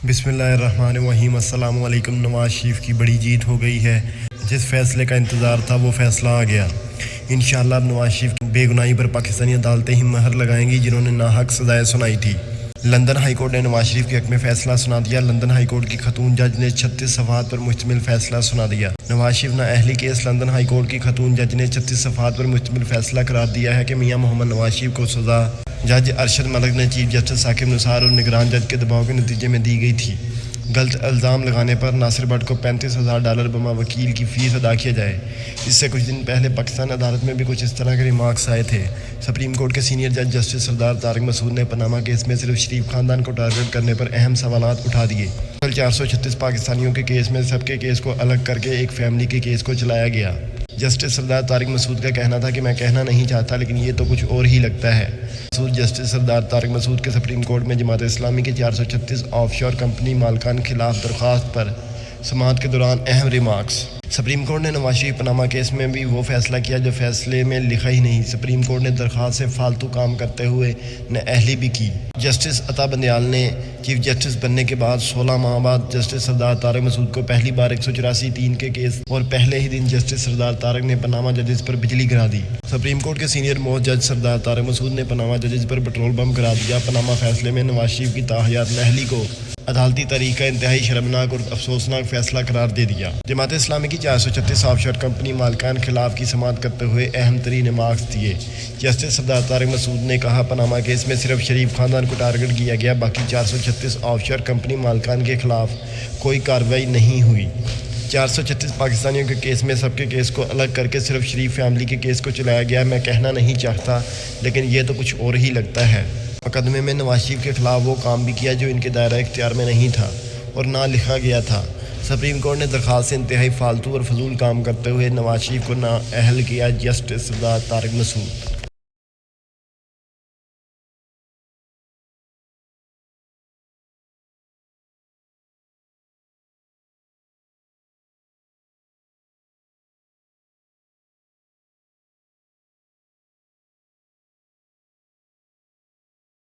بسم اللہ الرحمن الرحیم۔ السلام علیکم۔ نواز شریف کی بڑی جیت ہو گئی ہے۔ جس فیصلے کا انتظار تھا وہ فیصلہ آ گیا۔ انشاءاللہ اب نواز شریف کی بے گناہی پر پاکستانی عدالتیں ہی مہر لگائیں گی جنہوں نے ناحق سزائیں سنائی تھی۔ لندن ہائی کورٹ نے نواز شریف کے حق میں فیصلہ سنا دیا۔ لندن ہائی کورٹ کی خاتون جج نے 36 صفحات پر مشتمل فیصلہ سنا دیا۔ نواز شریف نااہلی کیس لندن ہائی کورٹ کی خاتون جج نے 36 صفحات پر مشتمل فیصلہ قرار دیا ہے کہ میاں محمد نواز شریف کو سزا جج ارشد ملک نے چیف جسٹس ثاقب نثار اور نگران جج کے دباؤ کے نتیجے میں دی گئی تھی۔ غلط الزام لگانے پر ناصر بٹ کو $35,000 بما وکیل کی فیس ادا کیا جائے۔ اس سے کچھ دن پہلے پاکستان عدالت میں بھی کچھ اس طرح کے ریمارکس آئے تھے۔ سپریم کورٹ کے سینئر جج جسٹس سردار طارق مسعود نے پاناما کیس میں صرف شریف خاندان کو ٹارگٹ کرنے پر اہم سوالات اٹھا دیے۔ کل 436 پاکستانیوں کے کیس میں سب کے کیس کو الگ کر کے ایک فیملی کے کیس کو چلایا گیا۔ جسٹس سردار طارق مسعود کا کہنا تھا کہ میں کہنا نہیں چاہتا لیکن یہ تو کچھ اور ہی لگتا ہے۔ جسٹس سردار طارق مسعود کے سپریم کورٹ میں جماعت اسلامی کے 436 آف شور کمپنی مالکان خلاف درخواست پر سماعت کے دوران اہم ریمارکس۔ سپریم کورٹ نے نواز شریف پاناما کیس میں بھی وہ فیصلہ کیا جو فیصلے میں لکھا ہی نہیں۔ سپریم کورٹ نے درخواست سے فالتو کام کرتے ہوئے نااہلی بھی کی۔ جسٹس عطا بندیال نے چیف جسٹس بننے کے بعد 16 ماہ بعد جسٹس سردار طارق مسعود کو پہلی بار 184(3) کے کیس اور پہلے ہی دن جسٹس سردار طارق نے پاناما ججز پر بجلی گرا دی۔ سپریم کورٹ کے سینئر موسٹ جج سردار طارق مسعود نے پاناما ججز پر پٹرول بم گرا دیا۔ پاناما فیصلے میں نواز شریف کی تاحیات نااہلی کو عدالتی تاریخ کا انتہائی شرمناک اور افسوسناک فیصلہ قرار دے دیا۔ جماعت اسلامی کی 436 آف شور کمپنی مالکان خلاف کی سماعت کرتے ہوئے اہم ترین ریمارکس دیے۔ جسٹس سردار طارق مسعود نے کہا پاناما کیس میں صرف شریف خاندان کو ٹارگٹ کیا گیا، باقی 436 آف شور کمپنی مالکان کے خلاف کوئی کارروائی نہیں ہوئی۔ 436 پاکستانیوں کے کیس میں سب کے کیس کو الگ کر کے صرف شریف فیملی کے کیس کو چلایا گیا۔ میں کہنا نہیں چاہتا لیکن یہ تو کچھ اور ہی لگتا ہے۔ مقدمے میں نواز شریف کے خلاف وہ کام بھی کیا جو ان کے دائرہ اختیار میں نہیں تھا اور نہ لکھا گیا تھا۔ سپریم کورٹ نے درخواست سے انتہائی فالتو اور فضول کام کرتے ہوئے نواز شریف کو نااہل کیا۔ جسٹس سردار طارق مسعود